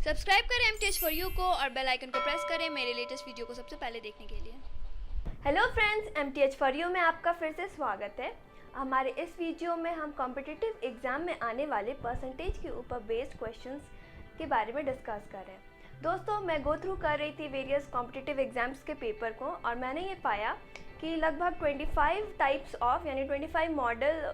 Subscribe करें MTH for you को और बेल आइकन को प्रेस करें मेरे लेटेस्ट वीडियो को सबसे पहले देखने के लिए। Hello friends, MTH for you में आपका फिर से स्वागत है। हमारे इस वीडियो में हम कॉम्पिटिटिव एग्ज़ाम में आने वाले परसेंटेज के ऊपर बेस्ड क्वेश्चंस के बारे में डिस्कस कर रहे हैं। दोस्तों, मैं गो थ्रू कर रही थी वेरियस कॉम्पिटिटिव एग्ज़ाम्स के पेपर को और मैंने ये पाया कि लगभग 25 टाइप्स ऑफ यानी 25 मॉडल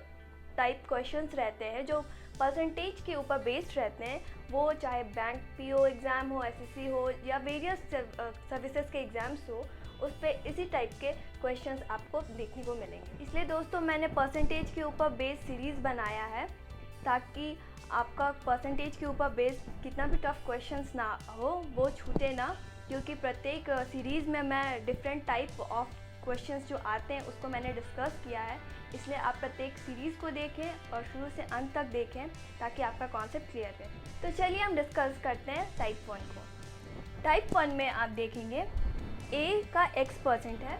टाइप क्वेश्चंस रहते हैं जो परसेंटेज के ऊपर बेस्ड रहते हैं। वो चाहे बैंक PO एग्ज़ाम हो, SSC हो या वेरियस सर्विसेज के एग्ज़ाम्स हो, उस पर इसी टाइप के क्वेश्चंस आपको देखने को मिलेंगे। इसलिए दोस्तों मैंने परसेंटेज के ऊपर बेस्ड सीरीज़ बनाया है ताकि आपका परसेंटेज के ऊपर बेस्ड कितना भी टफ क्वेश्चंस ना हो वो छूटे ना, क्योंकि प्रत्येक सीरीज़ में मैं डिफरेंट टाइप ऑफ क्वेश्चंस जो आते हैं उसको मैंने डिस्कस किया है। इसलिए आप प्रत्येक सीरीज़ को देखें और शुरू से अंत तक देखें ताकि आपका कॉन्सेप्ट क्लियर रहे। तो चलिए हम डिस्कस करते हैं टाइप 1 को। टाइप 1 में आप देखेंगे A का X% है,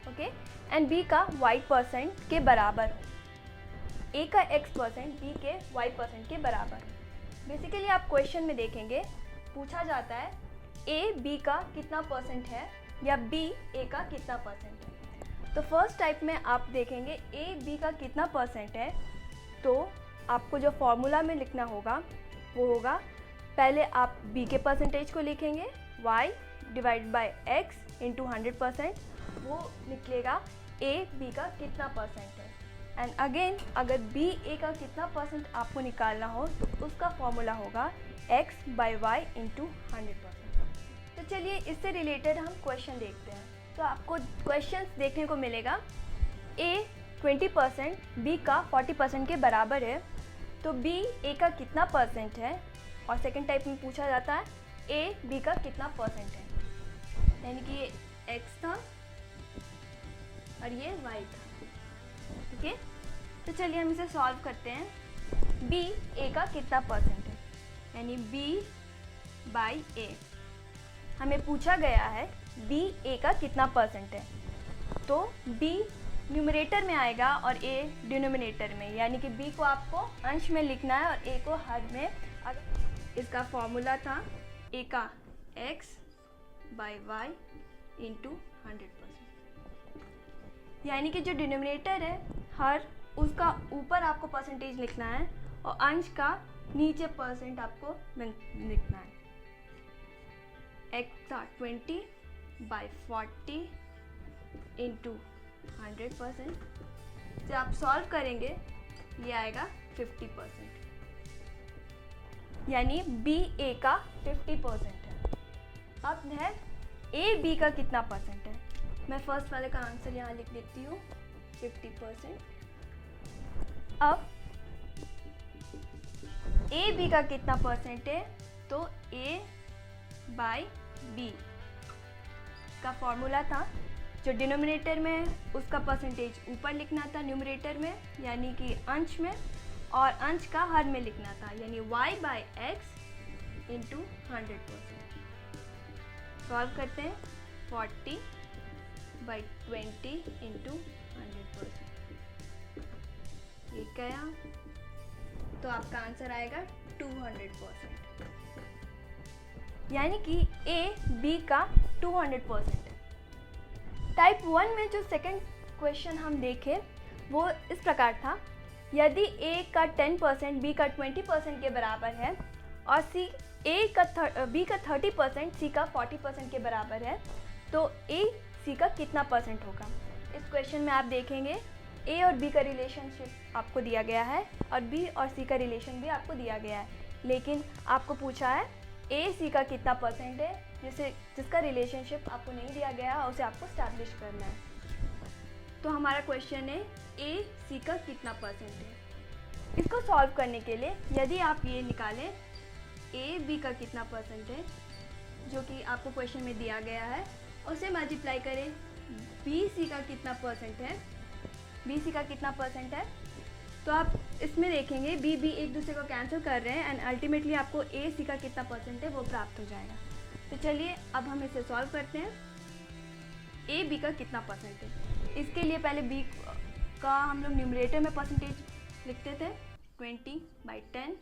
ओके, एंड B का Y% के बराबर हो। A का X% B के Y% के बराबर हो। बेसिकली आप क्वेश्चन में देखेंगे पूछा जाता है A B का कितना परसेंट है या B A का कितना परसेंट है। तो फर्स्ट टाइप में आप देखेंगे A B का कितना परसेंट है, तो आपको जो फॉर्मूला में लिखना होगा वो होगा, पहले आप B के परसेंटेज को लिखेंगे Y divide by X into 100%, वो निकलेगा A B का कितना परसेंट है। एंड अगेन अगर B A का कितना परसेंट आपको निकालना हो तो उसका फॉर्मूला होगा X बाय Y इंटू 100%। तो चलिए इससे रिलेटेड हम क्वेश्चन देखते हैं। तो आपको क्वेश्चंस देखने को मिलेगा A 20% B का 40% के बराबर है, तो B A का कितना परसेंट है। और सेकंड टाइप में पूछा जाता है A B का कितना परसेंट है, यानी कि ये X था और ये Y था, ठीक है। तो चलिए हम इसे सॉल्व करते हैं। B A का कितना परसेंट है, यानी B बाई A। हमें पूछा गया है B A का कितना परसेंट है, तो B न्यूमरेटर में आएगा और A डिनोमिनेटर में, यानी कि B को आपको अंश में लिखना है और A को हर में। अगर इसका फॉर्मूला था A का X बाई Y इंटू 100%, यानी कि जो डिनोमिनेटर है हर, उसका ऊपर आपको परसेंटेज लिखना है और अंश का नीचे परसेंट आपको लिखना है। X था 20 बाई 40 इंटू 100%। जब आप सॉल्व करेंगे ये आएगा 50%, यानी B A का 50% है। अब है A B का कितना परसेंट है। मैं फर्स्ट वाले का आंसर यहाँ लिख देती हूँ 50%। अब A B का कितना परसेंट है, तो A बाई B का फॉर्मूला था जो डिनोमिनेटर में उसका परसेंटेज ऊपर लिखना था न्यूमरेटर में, यानी कि अंश में, और अंश का हर में लिखना था, यानी Y by X into 100%। Solve करते हैं 40 बाई 20 इंटू 100%, ये गया तो आपका आंसर आएगा 200%, यानी कि A B का 200% है। टाइप 1 में जो सेकंड क्वेश्चन हम देखें वो इस प्रकार था, यदि A का 10% B का 20% के बराबर है और B का 30% C का 40% के बराबर है, तो A C का कितना परसेंट होगा। इस क्वेश्चन में आप देखेंगे A और B का रिलेशनशिप आपको दिया गया है और B और C का रिलेशन भी आपको दिया गया है, लेकिन आपको पूछा है A C का कितना परसेंट है, जिसका रिलेशनशिप आपको नहीं दिया गया है, उसे आपको स्टैब्लिश करना है। तो हमारा क्वेश्चन है A C का कितना परसेंट है। इसको सॉल्व करने के लिए यदि आप ये निकालें A B का कितना परसेंट है, जो कि आपको क्वेश्चन में दिया गया है, उसे मल्टीप्लाई करें B C का कितना परसेंट है, B C का कितना परसेंट है, तो आप इसमें देखेंगे B B एक दूसरे को कैंसिल कर रहे हैं एंड अल्टीमेटली आपको A C का कितना परसेंट है वो प्राप्त हो जाएगा। तो चलिए अब हम इसे सॉल्व करते हैं। A B का कितना परसेंट है, इसके लिए पहले B का हम लोग न्यूमरेटर में परसेंटेज लिखते थे 20 बाई 10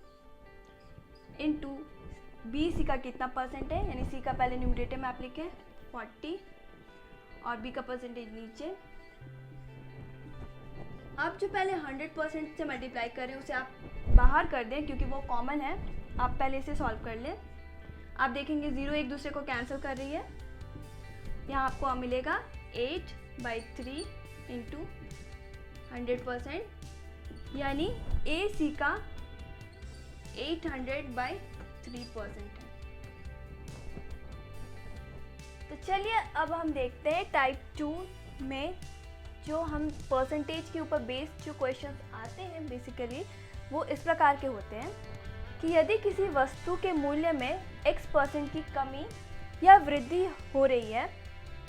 इंटू बी सी का कितना परसेंट है, यानी सी का पहले न्यूमरेटर में आप लिखें 40 और बी का परसेंटेज नीचे। आप जो पहले 100% से मल्टीप्लाई करें उसे आप बाहर कर दें क्योंकि वो कॉमन है। आप पहले इसे सॉल्व कर लें। आप देखेंगे 0 एक दूसरे को कैंसिल कर रही है। यहाँ आपको मिलेगा 8/3 इंटू 100%, यानी ए सी का 800/3% है। तो चलिए अब हम देखते हैं टाइप 2 में जो हम परसेंटेज के ऊपर बेस्ड जो क्वेश्चंस आते हैं बेसिकली वो इस प्रकार के होते हैं कि यदि किसी वस्तु के मूल्य में x% की कमी या वृद्धि हो रही है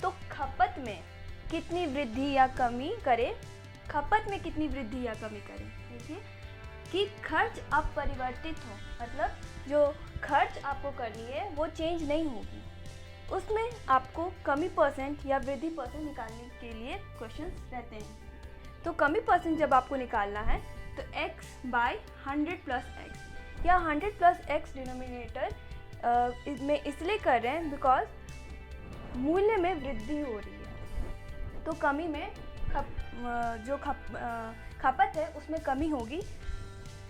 तो खपत में कितनी वृद्धि या कमी करें। खपत में कितनी वृद्धि या कमी करें, देखिए कि खर्च अपरिवर्तित हो, मतलब जो खर्च आपको करनी है वो चेंज नहीं होगी, उसमें आपको कमी परसेंट या वृद्धि परसेंट निकालने के लिए क्वेश्चंस रहते हैं। तो कमी परसेंट जब आपको निकालना है तो x/100 + x या 100 + x डिनोमिनेटर में इसलिए कर रहे हैं बिकॉज मूल्य में वृद्धि हो रही है, तो कमी में खपत है उसमें कमी होगी,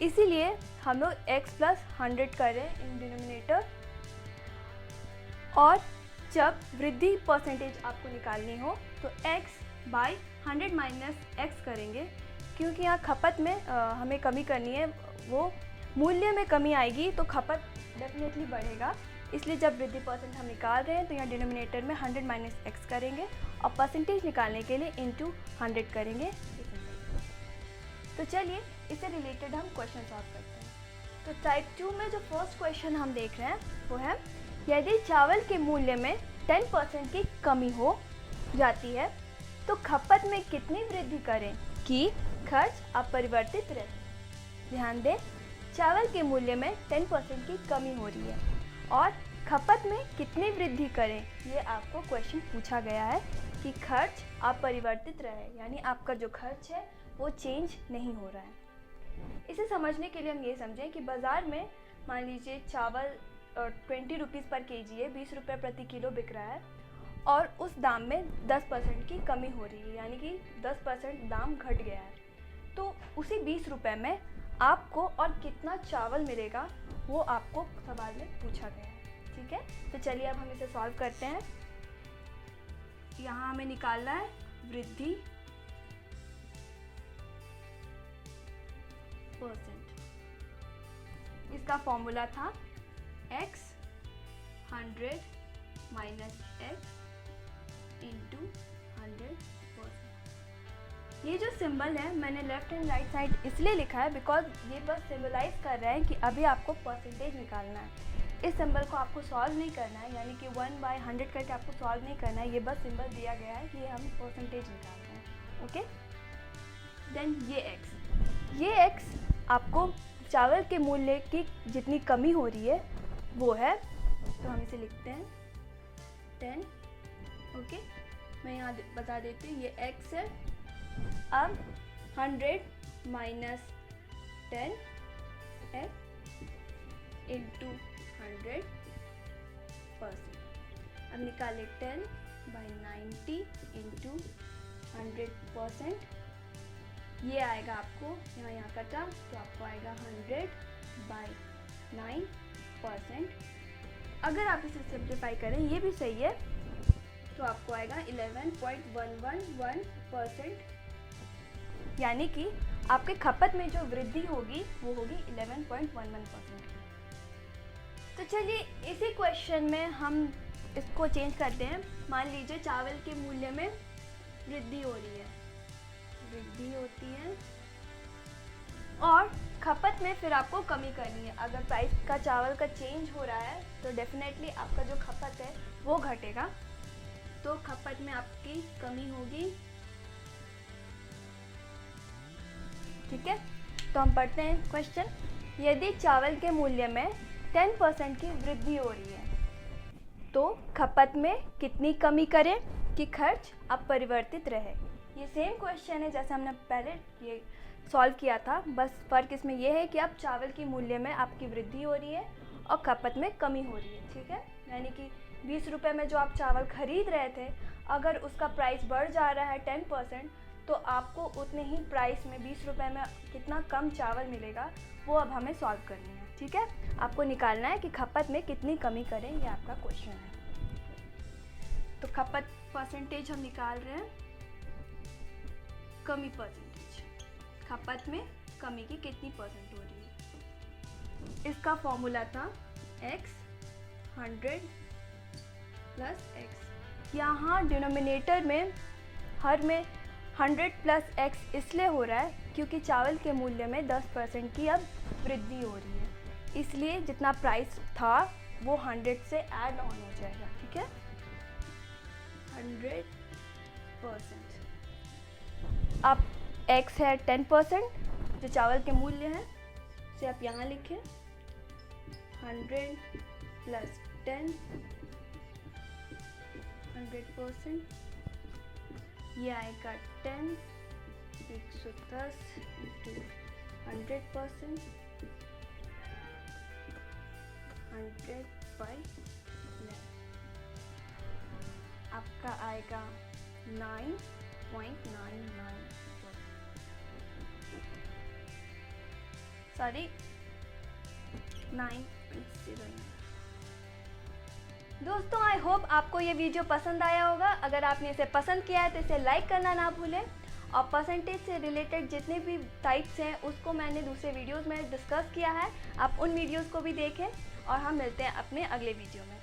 इसीलिए हम लोग x + 100 कर रहे हैं इन डिनोमिनेटर। और जब वृद्धि परसेंटेज आपको निकालनी हो तो x/100 - x करेंगे, क्योंकि यहाँ खपत में हमें कमी करनी है, वो मूल्य में कमी आएगी तो खपत डेफिनेटली बढ़ेगा, इसलिए जब वृद्धि परसेंट हम निकाल रहे हैं तो यहाँ डिनोमिनेटर में 100 - x करेंगे और परसेंटेज निकालने के लिए इंटू 100 करेंगे। तो चलिए इससे रिलेटेड हम क्वेश्चन सॉल्व करते हैं। तो टाइप 2 में जो फर्स्ट क्वेश्चन हम देख रहे हैं वो है, यदि चावल के मूल्य में 10% की कमी हो जाती है तो खपत में कितनी वृद्धि करें कि खर्च अपरिवर्तित रहे। ध्यान दें, चावल के मूल्य में 10% की कमी हो रही है और खपत में कितनी वृद्धि करें, ये आपको क्वेश्चन पूछा गया है कि खर्च अपरिवर्तित रहे, यानी आपका जो खर्च है वो चेंज नहीं हो रहा है। इसे समझने के लिए हम ये समझें कि बाज़ार में मान लीजिए चावल 20 रुपीज़ पर केजी है, 20 रुपये प्रति किलो बिक रहा है और उस दाम में 10% की कमी हो रही है, यानी कि 10% दाम घट गया है, तो उसी 20 रुपये में आपको और कितना चावल मिलेगा वो आपको सवाल में पूछा गया है। ठीक है, तो चलिए अब हम इसे सॉल्व करते हैं। यहाँ हमें निकालना है वृद्धि परसेंट, इसका फॉर्मूला था x 100 - x इंटू 100%। ये जो सिंबल है मैंने लेफ्ट एंड राइट साइड इसलिए लिखा है बिकॉज ये बस सिंबलाइज कर रहा है कि अभी आपको परसेंटेज निकालना है। इस सिंबल को आपको सॉल्व नहीं करना है, यानी कि 1/100 करके आपको सॉल्व नहीं करना है, ये बस सिंबल दिया गया है कि हम परसेंटेज निकाल रहे हैं। ओके, देन ये x आपको चावल के मूल्य की जितनी कमी हो रही है वो है, तो हम इसे लिखते हैं 10। ओके, मैं यहाँ बता देती हूँ ये x है। अब 100 - 10 x इंटू 100%। अब निकाले 10/90 इंटू 100%, ये आएगा आपको यहाँ कटा तो आपको आएगा 100/9%। अगर आप इसे सिंप्लीफाई करें, ये भी सही है, तो आपको आएगा 11.111%, यानी कि आपके खपत में जो वृद्धि होगी वो होगी 11.11%। तो चलिए इसी क्वेश्चन में हम इसको चेंज करते हैं। मान लीजिए चावल के मूल्य में वृद्धि हो रही है, वृद्धि होती है और खपत में फिर आपको कमी करनी है। अगर प्राइस का चावल का चेंज हो रहा है तो डेफिनेटली आपका जो खपत है वो घटेगा, तो खपत में आपकी कमी होगी। ठीक है, तो हम पढ़ते हैं क्वेश्चन। यदि चावल के मूल्य में 10% की वृद्धि हो रही है तो खपत में कितनी कमी करें कि खर्च अपरिवर्तित रहे। ये सेम क्वेश्चन है जैसे हमने पहले ये सॉल्व किया था, बस फ़र्क इसमें यह है कि अब चावल के मूल्य में आपकी वृद्धि हो रही है और खपत में कमी हो रही है, ठीक है। यानी कि 20 रुपये में जो आप चावल खरीद रहे थे, अगर उसका प्राइस बढ़ जा रहा है 10%, तो आपको उतने ही प्राइस में 20 रुपये में कितना कम चावल मिलेगा, वो अब हमें सॉल्व करनी है, ठीक है। आपको निकालना है कि खपत में कितनी कमी करें, ये आपका क्वेश्चन है। तो खपत परसेंटेज हम निकाल रहे हैं, कमी परसेंटेज, खपत में कमी की कितनी परसेंट हो रही है। इसका फॉर्मूला था x 100 प्लस x। यहाँ डिनोमिनेटर में हर में 100 प्लस x इसलिए हो रहा है क्योंकि चावल के मूल्य में 10% की अब वृद्धि हो रही है, इसलिए जितना प्राइस था वो 100 से ऐड ऑन हो जाएगा, ठीक है। 100%। अब x है 10%, जो चावल के मूल्य हैं, उसे आप यहाँ लिखें 100 प्लस 10, 100%, ये आएगा 10, 110 इंटू 100%, 100 बाई 11, आपका आएगा 9.99, सॉरी 9.09। दोस्तों, आई होप आपको ये वीडियो पसंद आया होगा। अगर आपने इसे पसंद किया है तो इसे लाइक करना ना भूलें, और परसेंटेज से रिलेटेड जितने भी टाइप्स हैं उसको मैंने दूसरे वीडियोस में डिस्कस किया है, आप उन वीडियोस को भी देखें। और हम मिलते हैं अपने अगले वीडियो में।